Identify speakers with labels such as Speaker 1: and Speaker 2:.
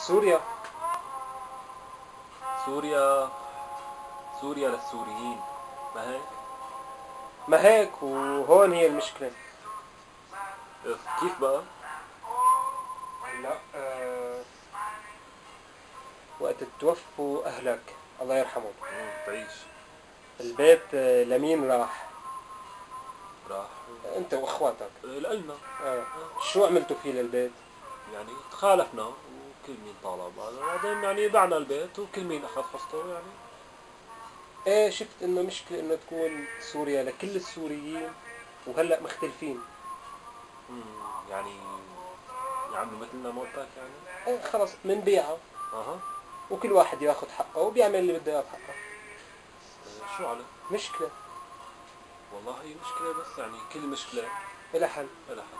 Speaker 1: سوريا.
Speaker 2: سوريا. سوريا للسوريين، ما هيك؟
Speaker 1: ما هيك، وهون هي المشكلة.
Speaker 2: كيف بقى؟
Speaker 1: لا وقت توفوا أهلك الله يرحمهم،
Speaker 2: تعيش.
Speaker 1: البيت لمين راح؟
Speaker 2: راح.
Speaker 1: أنت وأخواتك.
Speaker 2: لنا.
Speaker 1: آه. شو عملتوا فيه للبيت؟
Speaker 2: يعني تخالفنا وكل مين طالب، بعدين يعني بعنا البيت وكل مين أخذ حصته يعني.
Speaker 1: ايه، شفت انه مشكلة انه تكون سوريا لكل السوريين وهلأ مختلفين.
Speaker 2: مم، يعني يعملوا مثلنا ما قلت لك يعني.
Speaker 1: ايه خلص منبيعها،
Speaker 2: اها.
Speaker 1: وكل واحد ياخذ حقه وبيعمل اللي بده اياه بحقه.
Speaker 2: شو عليه؟
Speaker 1: مشكلة.
Speaker 2: والله هي مشكلة، بس يعني كل مشكلة
Speaker 1: إلى حل.
Speaker 2: لها حل.